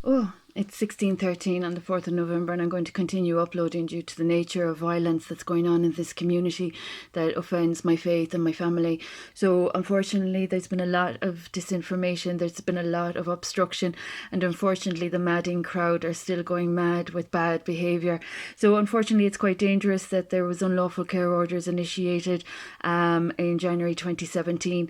Oh, it's 16:13 on the 4th of November, and I'm going to continue uploading due to the nature of violence that's going on in this community that offends my faith and my family. So unfortunately, there's been a lot of disinformation, there's been a lot of obstruction, and unfortunately the madding crowd are still going mad with bad behaviour. So unfortunately, it's quite dangerous that there was unlawful care orders initiated in January 2017.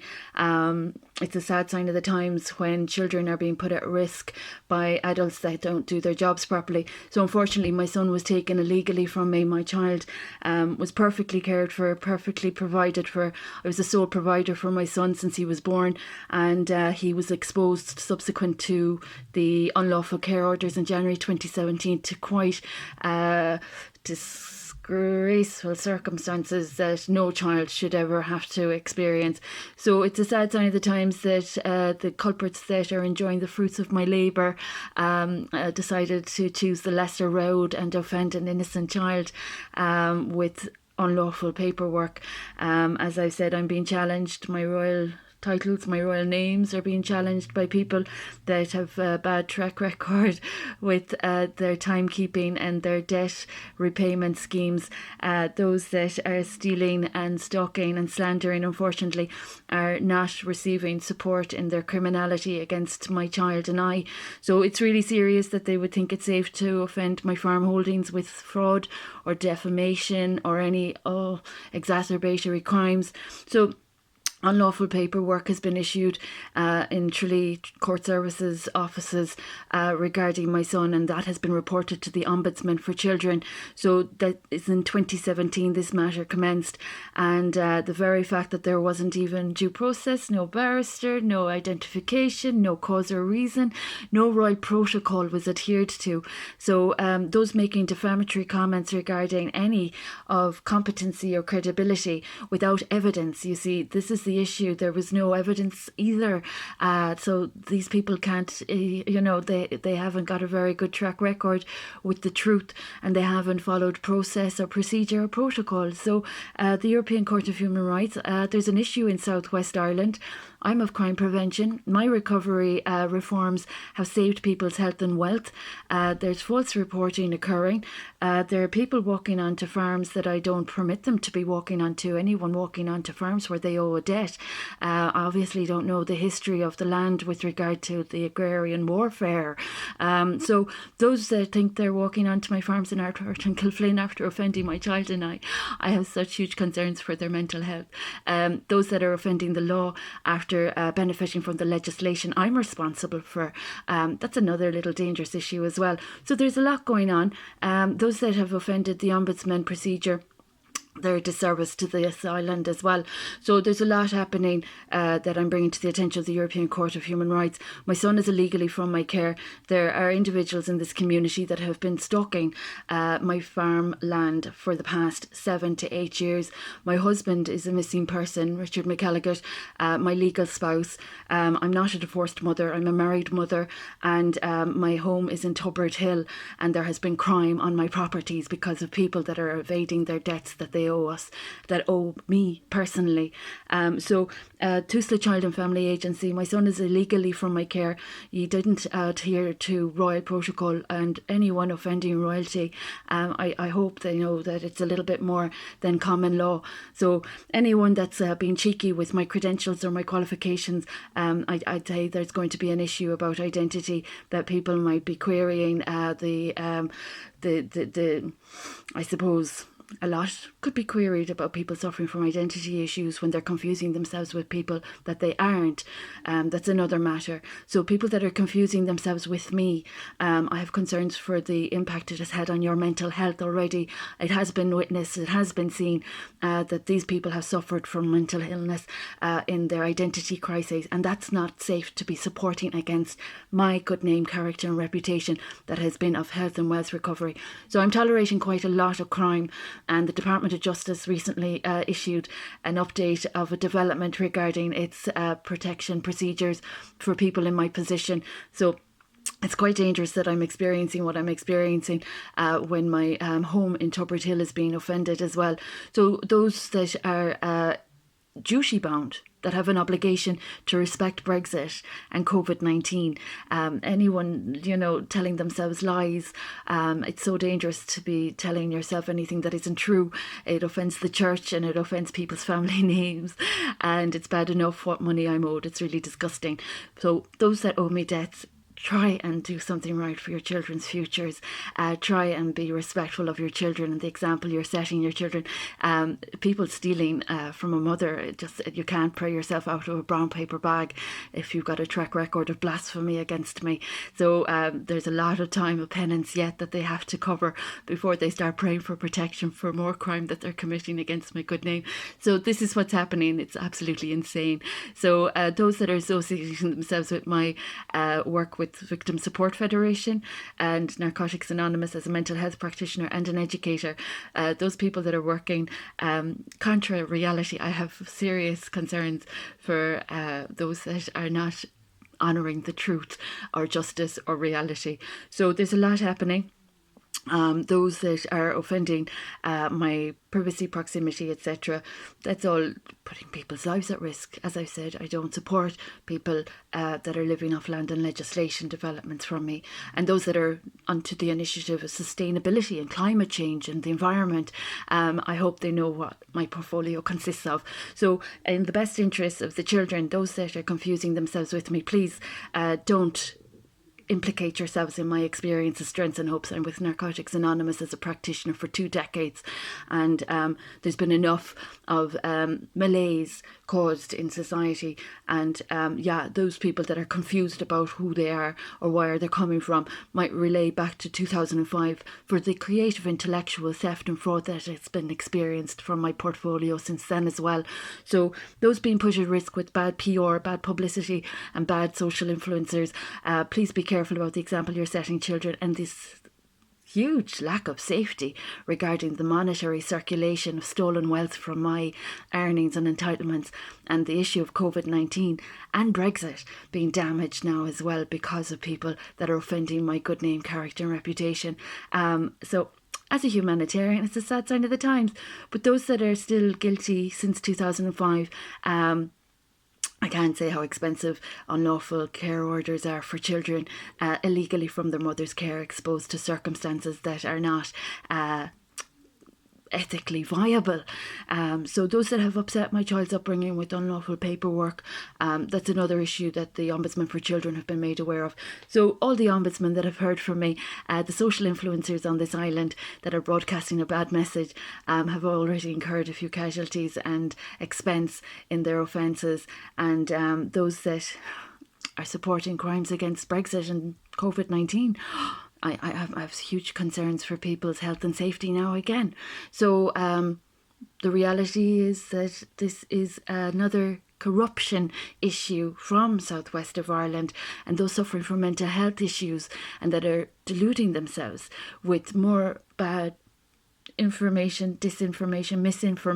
It's a sad sign of the times when children are being put at risk by adults that don't do their jobs properly. So unfortunately, my son was taken illegally from me. My child was perfectly cared for, perfectly provided for. I was the sole provider for my son since he was born, and he was exposed subsequent to the unlawful care orders in January 2017 to quite disgraceful circumstances that no child should ever have to experience. So it's a sad sign of the times that the culprits that are enjoying the fruits of my labour decided to choose the lesser road and offend an innocent child with unlawful paperwork. As I said, I'm being challenged. My royal titles, my royal names are being challenged by people that have a bad track record with their timekeeping and their debt repayment schemes. Those that are stealing and stalking and slandering, unfortunately, are not receiving support in their criminality against my child and I. So it's really serious that they would think it's safe to offend my farm holdings with fraud or defamation or any exacerbatory crimes. So unlawful paperwork has been issued in Tralee Court Services offices regarding my son, and that has been reported to the Ombudsman for Children. So that is in 2017 this matter commenced, and the very fact that there wasn't even due process, no barrister, no identification, no cause or reason, no royal protocol was adhered to. So those making defamatory comments regarding any of competency or credibility without evidence, you see, this is the issue. There was no evidence either. So these people can't, they haven't got a very good track record with the truth, and they haven't followed process or procedure or protocol. So the European Court of Human Rights, there's an issue in South West Ireland. I'm of crime prevention. My recovery reforms have saved people's health and wealth. There's false reporting occurring. There are people walking onto farms that I don't permit them to be walking onto. Anyone walking onto farms where they owe a debt obviously don't know the history of the land with regard to the agrarian warfare. So those that think they're walking onto my farms in Ardhurst and Kilflynn after offending my child and I have such huge concerns for their mental health. Those that are offending the law after benefiting from the legislation I'm responsible for, that's another little dangerous issue as well. So there's a lot going on. Those that have offended the Ombudsman procedure, they're a disservice to this island as well. So there's a lot happening that I'm bringing to the attention of the European Court of Human Rights. My son is illegally from my care. There are individuals in this community that have been stalking my farm land for the past 7 to 8 years. My husband is a missing person, Richard McElligott, my legal spouse. I'm not a divorced mother, I'm a married mother, and my home is in Tubbard Hill, and there has been crime on my properties because of people that are evading their debts that they owe us, that owe me personally. So Tusla Child and Family Agency, my son is illegally from my care. He didn't adhere to royal protocol, and anyone offending royalty, I hope they know that it's a little bit more than common law. So anyone that's being cheeky with my credentials or my qualifications, I'd say there's going to be an issue about identity, that people might be querying the I suppose a lot could be queried about people suffering from identity issues when they're confusing themselves with people that they aren't. That's another matter. So people that are confusing themselves with me, I have concerns for the impact it has had on your mental health already. It has been witnessed, it has been seen that these people have suffered from mental illness in their identity crises, and that's not safe to be supporting against my good name, character and reputation that has been of health and wealth recovery. So I'm tolerating quite a lot of crime, and the Department of Justice recently issued an update of a development regarding its protection procedures for people in my position. So it's quite dangerous that I'm experiencing what I'm experiencing when my home in Tubbard Hill is being offended as well. So those that are duty bound, that have an obligation to respect Brexit and COVID-19. Anyone, telling themselves lies, it's so dangerous to be telling yourself anything that isn't true. It offends the church and it offends people's family names, and it's bad enough what money I'm owed. It's really disgusting. So those that owe me debts, try and do something right for your children's futures. Try and be respectful of your children and the example you're setting your children. People stealing from a mother, you can't pray yourself out of a brown paper bag if you've got a track record of blasphemy against me. So there's a lot of time of penance yet that they have to cover before they start praying for protection for more crime that they're committing against my good name. So this is what's happening. It's absolutely insane. So those that are associating themselves with my work with Victim Support Federation and Narcotics Anonymous as a mental health practitioner and an educator, those people that are working contra reality, I have serious concerns for those that are not honouring the truth or justice or reality. So there's a lot happening. Those that are offending my privacy, proximity, etc., that's all putting people's lives at risk. As I said, I don't support people that are living off land and legislation developments from me, and those that are onto the initiative of sustainability and climate change and the environment. I hope they know what my portfolio consists of. So in the best interests of the children, those that are confusing themselves with me, please don't implicate yourselves in my experience of strengths and hopes. I'm with Narcotics Anonymous as a practitioner for 2 decades, and there's been enough of malaise caused in society, and those people that are confused about who they are or where they're coming from might relay back to 2005 for the creative intellectual theft and fraud that has been experienced from my portfolio since then as well. So those being put at risk with bad PR, bad publicity and bad social influencers, please be careful about the example you're setting children, and this huge lack of safety regarding the monetary circulation of stolen wealth from my earnings and entitlements, and the issue of COVID-19 and Brexit being damaged now as well because of people that are offending my good name, character and reputation. So as a humanitarian, it's a sad sign of the times, but those that are still guilty since 2005, I can't say how expensive unlawful care orders are for children illegally from their mother's care, exposed to circumstances that are not ethically viable. So those that have upset my child's upbringing with unlawful paperwork, that's another issue that the Ombudsman for Children have been made aware of. So all the ombudsmen that have heard from me, the social influencers on this island that are broadcasting a bad message, have already incurred a few casualties and expense in their offences, and those that are supporting crimes against Brexit and COVID-19, I have huge concerns for people's health and safety now again. So the reality is that this is another corruption issue from southwest of Ireland, and those suffering from mental health issues and that are deluding themselves with more bad information, disinformation, misinformation